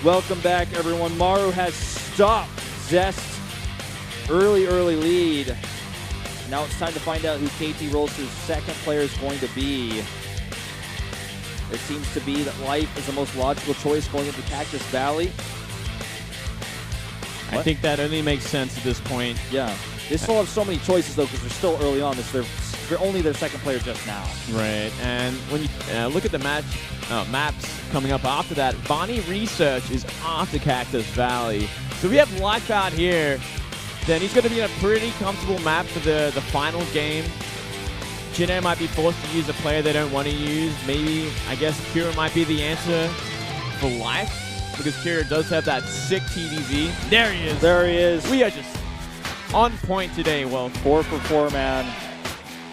Welcome back, everyone. Maru has stopped Zest's early lead. Now it's time to find out who KT Rolster's second player is going to be. It seems to be that Life is the most logical choice going into Cactus Valley. I think that only makes sense at this point. Yeah. They still have so many choices, though, because they're still early on. They're only their second player just now. Right. And when you look at the maps coming up after that, Bonnie Research is after Cactus Valley. So we have Life out here. Then he's going to be in a pretty comfortable map for the final game. Jin might be forced to use a player they don't want to use. Maybe, I guess, Kira might be the answer for Life, because Kira does have that sick TDZ. There he is. There he is. We are just on point today. Well, 4 for 4, man.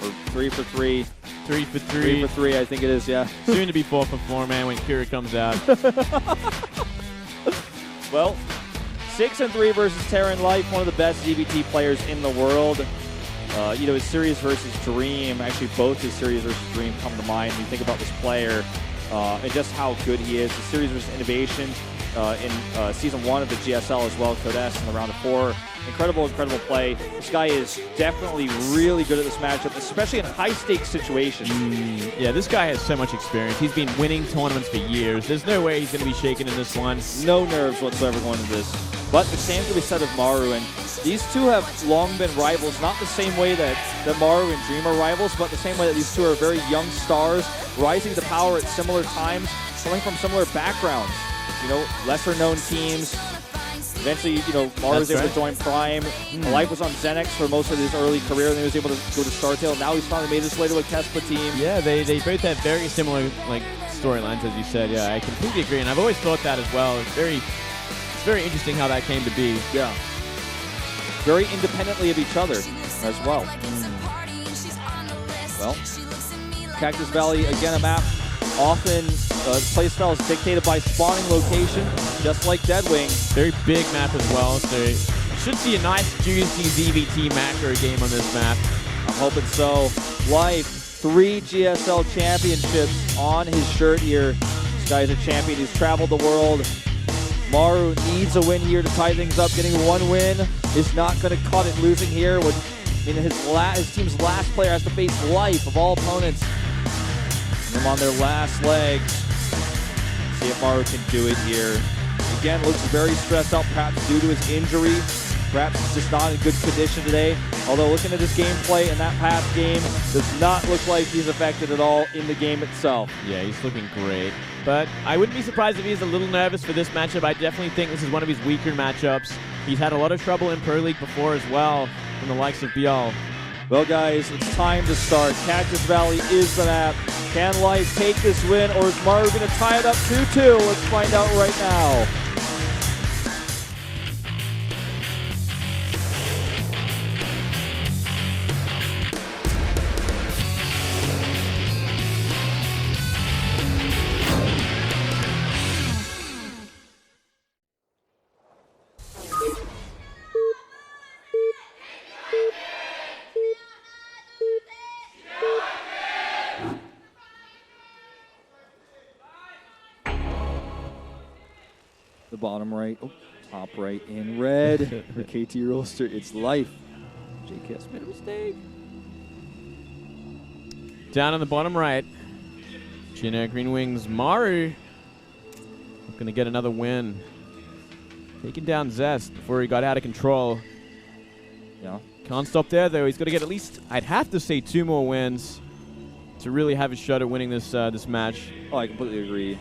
Or 3 for 3. 3 for 3. 3 for 3, I think it is, yeah. Soon to be 4 for 4, man, when Kira comes out. Well, 6 and 3 versus Terran Life, one of the best ZVT players in the world. You know, his series versus Dream, actually both his series versus Dream come to mind when you think about this player and just how good he is. The series versus Innovation in Season 1 of the GSL as well, Code S in the round of 4. Incredible play. This guy is definitely really good at this matchup, especially in high-stakes situations. Yeah, this guy has so much experience. He's been winning tournaments for years. There's no way he's going to be shaken in this one. No nerves whatsoever going into this. But the same can be said of Maru, and these two have long been rivals, not the same way that Maru and Dream are rivals, but the same way that these two are very young stars, rising to power at similar times, coming from similar backgrounds. You know, lesser-known teams. Eventually, you know, Maru was able to join Prime. Life was on Xenex for most of his early career, and he was able to go to Startail. Now he's finally made his way to a Kespa team. Yeah, they both have very similar storylines, as you said. Yeah, I completely agree, and I've always thought that as well. It's very interesting how that came to be. Yeah. Very independently of each other as well. Well, Cactus Valley, again, a map. Often playstyle is dictated by spawning location, just like Deadwing. Very big map as well, so you should see a nice, juicy ZVT macro game on this map. I'm hoping so. Life, 3 GSL championships on his shirt here. This guy's a champion. He's traveled the world. Maru needs a win here to tie things up. Getting 1 win is not going to cut it. Losing here would mean his team's last player has to face Life of all opponents. Them on their last legs. See if Maru can do it here. Again, looks very stressed out, perhaps due to his injury. Perhaps he's just not in good condition today. Although looking at his gameplay in that past game, does not look like he's affected at all in the game itself. Yeah, he's looking great. But I wouldn't be surprised if he's a little nervous for this matchup. I definitely think this is one of his weaker matchups. He's had a lot of trouble in Pro League before as well, from the likes of BL. Well, guys, it's time to start. Cactus Valley is the map. Can Life take this win, or is Maru going to tie it up 2-2? Let's find out right now. The bottom right, top right in red for KT Rolster. It's Life. JKS made a mistake. Down on the bottom right, Jin Green Wings Maru going to get another win. Taking down Zest before he got out of control. Yeah. Can't stop there though. He's got to get at least, I'd have to say, 2 more wins to really have a shot at winning this this match. Oh, I completely agree.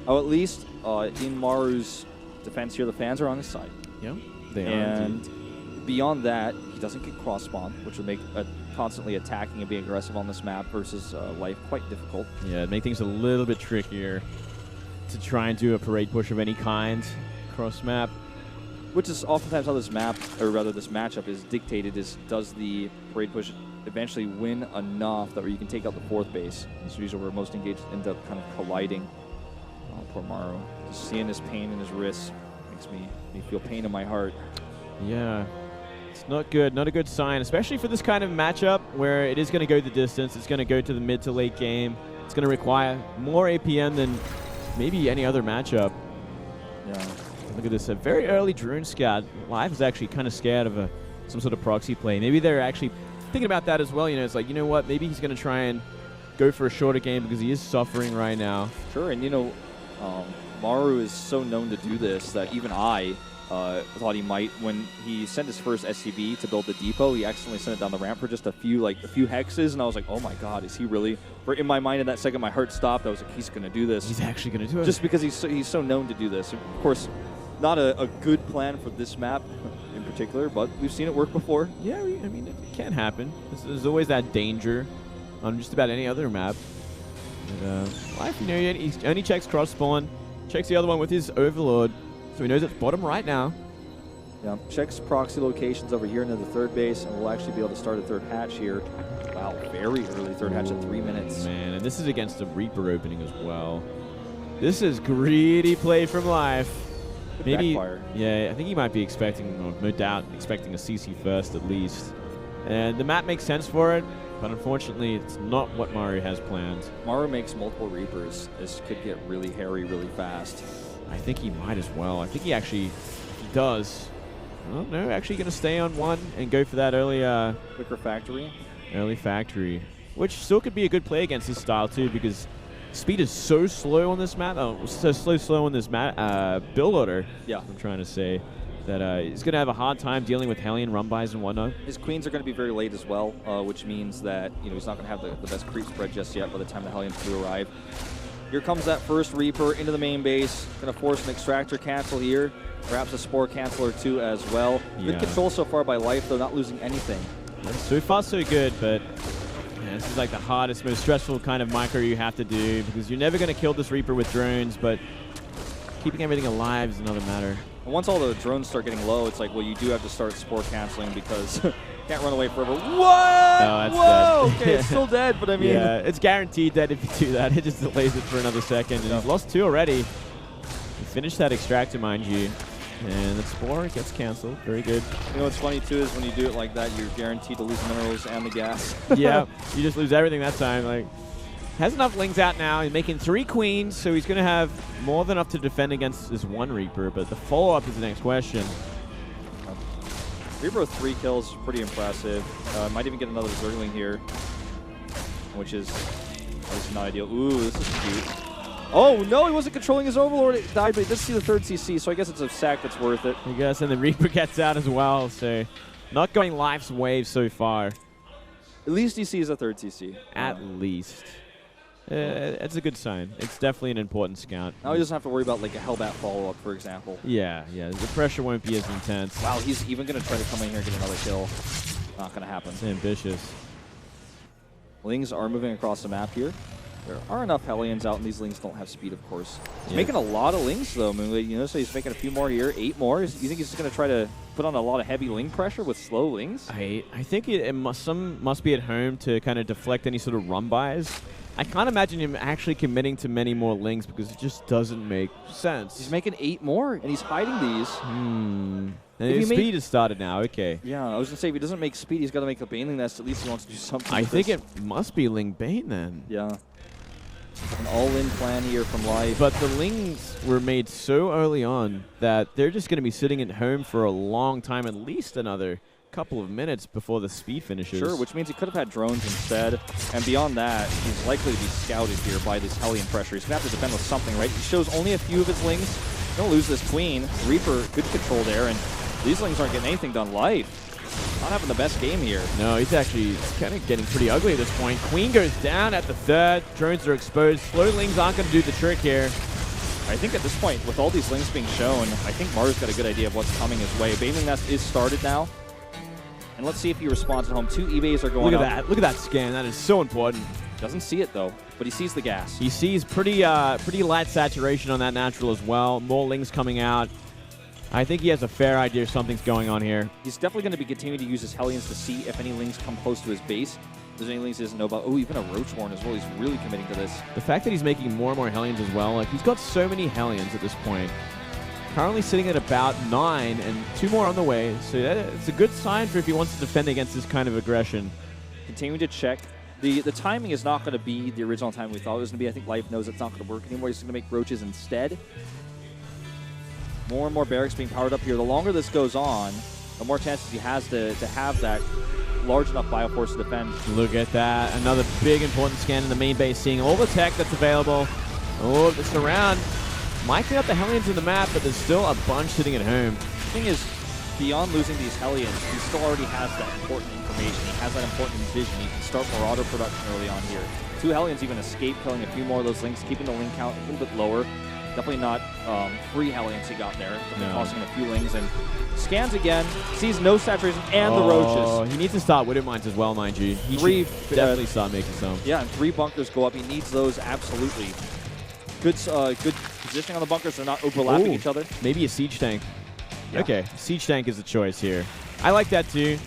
Oh, at least in Maru's defense here, the fans are on his side. Yeah, they are. And beyond that, he doesn't get cross spawn, which would make constantly attacking and being aggressive on this map versus Life quite difficult. Yeah, it'd make things a little bit trickier to try and do a parade push of any kind cross map. Which is oftentimes how this map, or rather this matchup, is dictated, is does the parade push eventually win enough that where you can take out the 4th base. This is usually where most engaged end up kind of colliding. Oh, poor Maru. Just seeing his pain in his wrists makes me feel pain in my heart. Yeah, it's not good. Not a good sign, especially for this kind of matchup where it is going to go the distance. It's going to go to the mid to late game. It's going to require more APM than maybe any other matchup. Yeah. Look at this, a very early drone scout. Live is actually kind of scared of some sort of proxy play. Maybe they're actually thinking about that as well. You know, it's like, you know what, maybe he's going to try and go for a shorter game because he is suffering right now. Sure, and you know, Maru is so known to do this that even I thought he might. When he sent his first SCV to build the depot, he accidentally sent it down the ramp for just a few hexes, and I was like, oh my god, is he really? In my mind in that second, my heart stopped. I was like, he's going to do this. He's actually going to do it. Just because he's so known to do this. Of course, not a good plan for this map in particular, but we've seen it work before. Yeah, I mean, it can happen. There's always that danger on just about any other map. But, Life, you know, he only checks cross spawn, checks the other one with his Overlord, so he knows it's bottom right now. Yeah, checks proxy locations over here near the third base, and we'll actually be able to start a third hatch here. Wow, very early third hatch at 3 minutes. Man, and this is against the Reaper opening as well. This is greedy play from Life. Maybe, backfire. Yeah, I think he might be expecting, or no doubt, expecting a CC first at least. And the map makes sense for it, but unfortunately, it's not what Maru has planned. Maru makes multiple Reapers. This could get really hairy really fast. I think he might as well. I think he actually does. Oh, no, actually going to stay on one and go for that early quicker factory. Early factory, which still could be a good play against his style too, because speed is so slow on this map. Oh, so slow on this map. Build order. Yeah, I'm trying to say that he's going to have a hard time dealing with Hellion run-bys and whatnot. His queens are going to be very late as well, which means that he's not going to have the best creep spread just yet by the time the Hellions do arrive. Here comes that first Reaper into the main base. Going to force an Extractor cancel here. Perhaps a Spore cancel or two as well. Yeah. Good control so far by Life, though, not losing anything. So far, so good, but yeah, this is like the hardest, most stressful kind of micro you have to do, because you're never going to kill this Reaper with drones, but keeping everything alive is another matter. And once all the drones start getting low, it's like, well, you do have to start Spore canceling because can't run away forever. What? No, that's Whoa! dead. Okay, it's still dead, but I mean... Yeah, it's guaranteed dead if you do that. It just delays it for another second, and he's lost 2 already. He finished that Extractor, mind you. And the Spore gets canceled. Very good. You know what's funny, too, is when you do it like that, you're guaranteed to lose minerals and the gas. Yeah, you just lose everything that time. Like, has enough lings out now. He's making 3 queens, so he's going to have more than enough to defend against this 1 Reaper. But the follow-up is the next question. Reaper with 3 kills is pretty impressive. Might even get another Zergling here, which is not ideal. Ooh, this is cute. Oh, no, he wasn't controlling his Overlord. It died, but he did see the 3rd CC, so I guess it's a sack that's worth it. I guess, and the Reaper gets out as well, so not going Life's wave so far. At least he sees a 3rd CC. At least. It's a good sign. It's definitely an important scout. Now he doesn't have to worry about like a Hellbat follow-up, for example. Yeah, the pressure won't be as intense. Wow, he's even going to try to come in here and get another kill. Not going to happen. It's ambitious. Lings are moving across the map here. There are enough Hellions out, and these Lings don't have speed, of course. He's making a lot of Lings, though, Moonglade. You know, so he's making a few more here, 8 more. You think he's just going to try to put on a lot of heavy Ling pressure with slow Lings? I think some must be at home to kind of deflect any sort of run-bys. I can't imagine him actually committing to many more Lings because it just doesn't make sense. He's making 8 more, and he's hiding these. And his speed has started now, okay. Yeah, I was going to say, if he doesn't make speed, he's got to make a Baneling Nest. At least he wants to do something. I think it must be Ling Bane then. Yeah. An all-in plan here from Life. But the Lings were made so early on that they're just going to be sitting at home for a long time, at least another couple of minutes before the speed finishes. Sure, which means he could have had drones instead. And beyond that, he's likely to be scouted here by this Hellion pressure. He's going to have to defend with something, right? He shows only a few of his Lings. He's going to lose this Queen. Reaper, good control there, and these Lings aren't getting anything done. Life not having the best game here. No, he's actually kind of getting pretty ugly at this point. Queen goes down at the 3rd. Drones are exposed. Slow Lings aren't going to do the trick here. I think at this point, with all these Lings being shown, I think Maru's got a good idea of what's coming his way. Baneling Nest is started now. And let's see if he responds at home. 2 eBays are going up. Look at that. Look at that scan. That is so important. Doesn't see it, though, but he sees the gas. He sees pretty light saturation on that natural as well. More Lings coming out. I think he has a fair idea something's going on here. He's definitely going to be continuing to use his Hellions to see if any Lings come close to his base. If there's any Lings he doesn't know about. Oh, even a Roach Horn as well. He's really committing to this. The fact that he's making more and more Hellions as well. Like, he's got so many Hellions at this point. Currently sitting at about 9 and 2 more on the way. So it's a good sign for if he wants to defend against this kind of aggression. Continuing to check. The timing is not going to be the original time we thought it was going to be. I think Life knows it's not going to work anymore. He's going to make Roaches instead. More and more barracks being powered up here. The longer this goes on, the more chances he has to have that large enough bioforce to defend. Look at that. Another big important scan in the main base, seeing all the tech that's available. Oh, the surround might clean up the Hellions in the map, but there's still a bunch sitting at home. The thing is, beyond losing these Hellions, he still already has that important information. He has that important vision. He can start Marauder production early on here. 2 Hellions even escape, killing a few more of those Lings, keeping the Ling count a little bit lower. Definitely not 3 Hellions he got there. Definitely costing him a few Lings. And scans again, sees no saturation and the Roaches. He needs to start Widow Mines as well, mind you. He should definitely start making some. Yeah, and 3 bunkers go up. He needs those absolutely. Good positioning on the bunkers. They're not overlapping each other. Maybe a siege tank. Yeah. Okay, siege tank is the choice here. I like that too.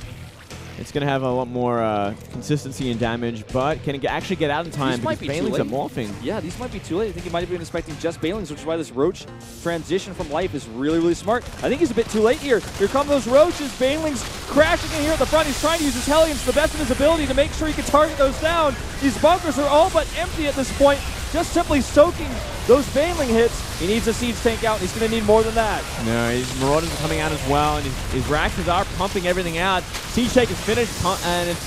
It's going to have a lot more consistency and damage, but can it actually get out in time because Banelings are morphing? Yeah, these might be too late. I think he might have been expecting just Banelings, which is why this Roach transition from life is really, really smart. I think he's a bit too late here. Here come those Roaches. Banelings crashing in here at the front. He's trying to use his Hellions to the best of his ability to make sure he can target those down. These bunkers are all but empty at this point, just simply soaking those Baneling hits. He needs a siege tank out, and he's going to need more than that. No, his Marauders are coming out as well, and his Raxes are pumping everything out. Siege tank is finished, and it's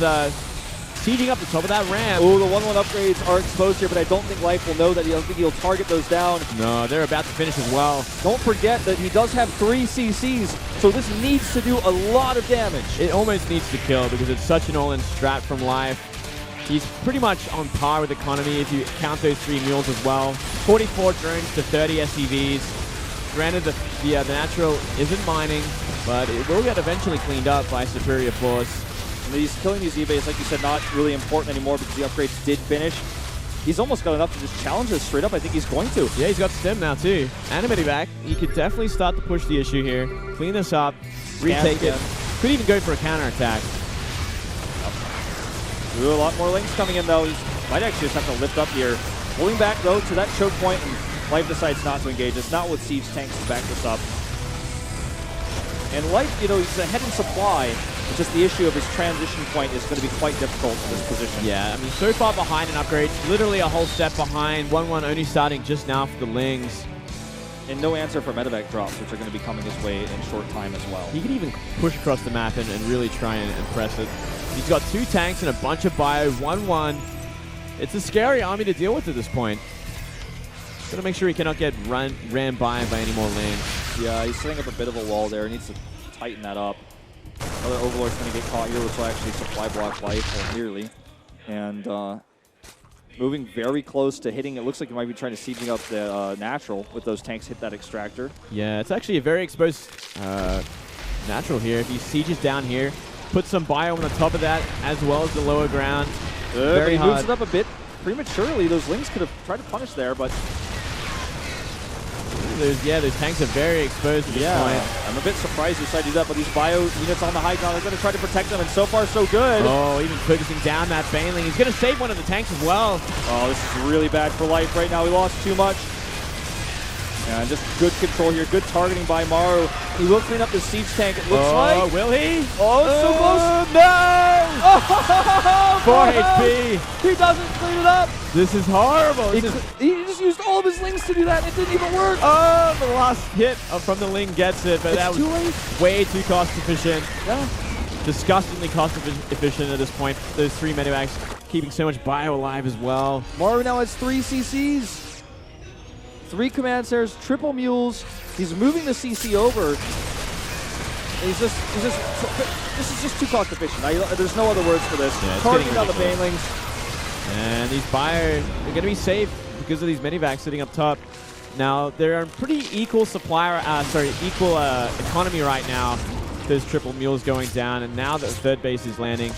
sieging up the top of that ramp. Oh, the 1-1 upgrades are exposed here, but I don't think Life will know that. I don't think he'll target those down. No, they're about to finish as well. Don't forget that he does have 3 CCs, so this needs to do a lot of damage. It almost needs to kill because it's such an all-in strat from Life. He's pretty much on par with Economy if you count those 3 mules as well. 44 drones to 30 SCVs. Granted, the natural isn't mining, but it will get eventually cleaned up by Superior Force. And he's killing these eBays, like you said, not really important anymore because the upgrades did finish. He's almost got enough to just challenge this straight up. I think he's going to. Yeah, he's got Stim now too. Animating back. He could definitely start to push the issue here. Clean this up. Retake it. Could even go for a counterattack. Ooh, a lot more Lings coming in, though. He might actually just have to lift up here. Pulling back, though, to that choke point, and Life decides not to engage. It's not with siege tanks to back this up. And Life, you know, he's ahead in supply. It's just the issue of his transition point is going to be quite difficult in this position. Yeah, I mean, so far behind in upgrades, literally a whole step behind. 1-1 only starting just now for the Lings. And no answer for medevac drops, which are going to be coming his way in short time as well. He could even push across the map and really try and impress it. He's got 2 tanks and a bunch of bio, 1-1. It's a scary army to deal with at this point. Gotta make sure he cannot get ran by any more lanes. Yeah, he's setting up a bit of a wall there. He needs to tighten that up. Another Overlord's going to get caught here, which will actually supply block Life, or nearly. And moving very close to hitting. It looks like he might be trying to sieging up the natural with those tanks hit that extractor. Yeah, it's actually a very exposed natural here. If he sieges down here, put some bio on the top of that, as well as the lower ground. Very hard. He moves it up a bit prematurely. Those Lings could have tried to punish there, but... those tanks are very exposed at this point. I'm a bit surprised he decided to do that, but these bio units on the high ground are going to try to protect them, and so far so good. Oh, even focusing down that Baneling. He's going to save one of the tanks as well. Oh, this is really bad for Life right now. He lost too much. And just good control here. Good targeting by Maru. He will clean up the siege tank, it looks like. Oh, will he? Oh, it's so close. No! Oh, 4 HP. He doesn't clean it up. This is horrible. He just used all of his Lings to do that, and it didn't even work. Oh, the last hit from the Ling gets it, but that was way too cost efficient. Yeah. Disgustingly cost efficient at this point. Those 3 medivacs keeping so much bio alive as well. Maru now has 3 CCs. 3 command centers, triple mules. He's moving the CC over. This is just too cost efficient. There's no other words for this. Yeah, targeting out the Banelings. And these bio are going to be safe because of these medivacs sitting up top. Now they're in pretty equal economy right now. Those triple mules going down, and now that the third base is landing.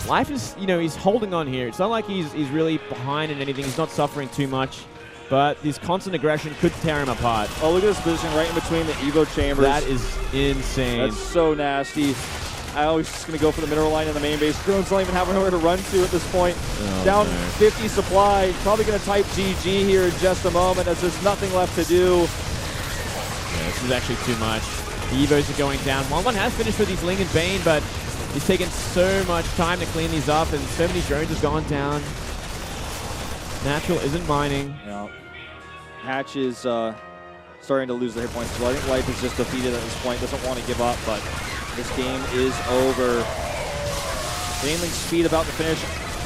Life is, he's holding on here. It's not like he's really behind in anything. He's not suffering too much. But this constant aggression could tear him apart. Oh, look at this position right in between the Evo chambers. That is insane. That's so nasty. I was just going to go for the mineral line in the main base. Drones don't even have nowhere to run to at this point. Oh, down man. 50 supply. Probably going to type GG here in just a moment as there's nothing left to do. Yeah, this is actually too much. The Evos are going down. 1-1 has finished for these Ling and Bane, but he's taken so much time to clean these up, and so many drones have gone down. Natural isn't mining. Yeah. Hatch is starting to lose their hit points. So I think Life is just defeated at this point, doesn't want to give up, but this game is over. Baneling Speed about to finish.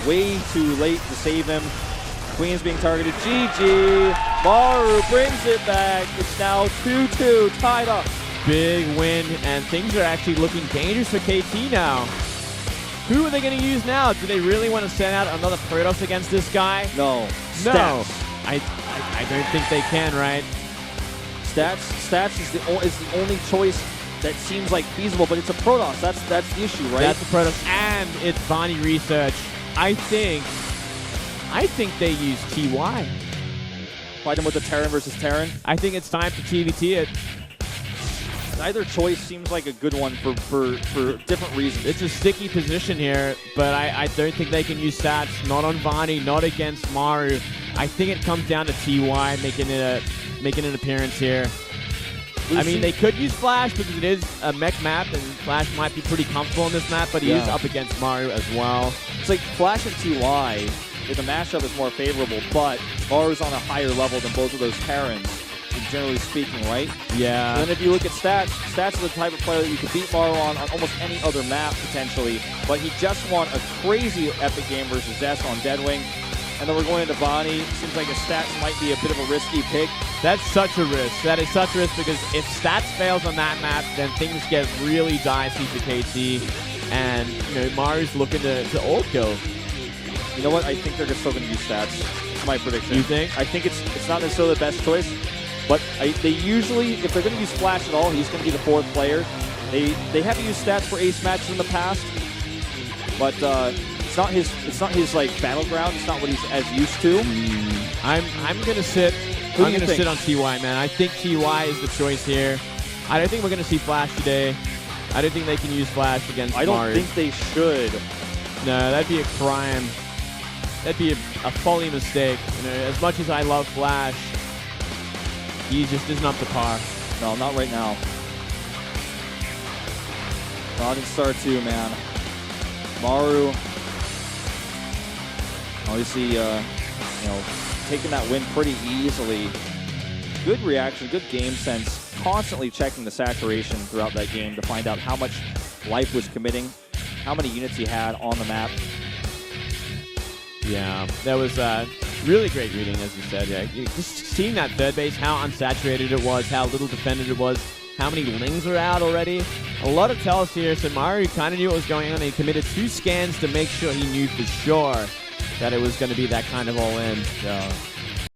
Way too late to save him. Queen's being targeted. GG. Maru brings it back. It's now 2-2, tied up. Big win, and things are actually looking dangerous for KT now. Who are they going to use now? Do they really want to send out another Protoss against this guy? No. No. I don't think they can, right? Stats is the only choice that seems like feasible, but it's a Protoss. That's the issue, right? That's a Protoss, and it's Bonnie Research. I think they use TY. Fight him with the Terran versus Terran. I think it's time to TVT it. Either choice seems like a good one for different reasons. It's a sticky position here, but I don't think they can use stats. Not on Vani, not against Maru. I think it comes down to TY making an appearance here. I mean, they could use Flash because it is a mech map, and Flash might be pretty comfortable on this map, but he is up against Maru as well. It's like Flash and TY, the matchup is more favorable, but Maru's on a higher level than both of those Terrans, generally speaking, right? Yeah. And then if you look at Stats is the type of player that you could beat Maru on almost any other map, potentially, but he just won a crazy epic game versus Zess on Deadwing. And then we're going into Bonnie. Seems like a Stats might be a bit of a risky pick. That's such a risk. That is such a risk because if Stats fails on that map, then things get really dicey for KT. And, Maru's looking to ult kill. You know what? I think they're still going to use Stats. That's my prediction. You think? I think it's not necessarily the best choice, but they usually, if they're going to use Flash at all, he's going to be the fourth player. They have used Stats for ace matches in the past, but it's not his like battleground. It's not what he's as used to. I'm gonna sit. I'm gonna sit on TY, man. I think TY is the choice here. I don't think we're gonna see Flash today. I don't think they can use Flash against Maru. I don't think they should. No, that'd be a crime. That'd be a folly mistake. As much as I love Flash, he just isn't up to par. No, not right now. Not in Star 2, man. Maru, obviously, taking that win pretty easily. Good reaction, good game sense. Constantly checking the saturation throughout that game to find out how much Life was committing, how many units he had on the map. Yeah, that was really great reading, as you said. Yeah, just seeing that third base, how unsaturated it was, how little defended it was, how many lings are out already. A lot of tells here. So Maru kind of knew what was going on. He committed 2 scans to make sure he knew for sure that it was going to be that kind of all-in. So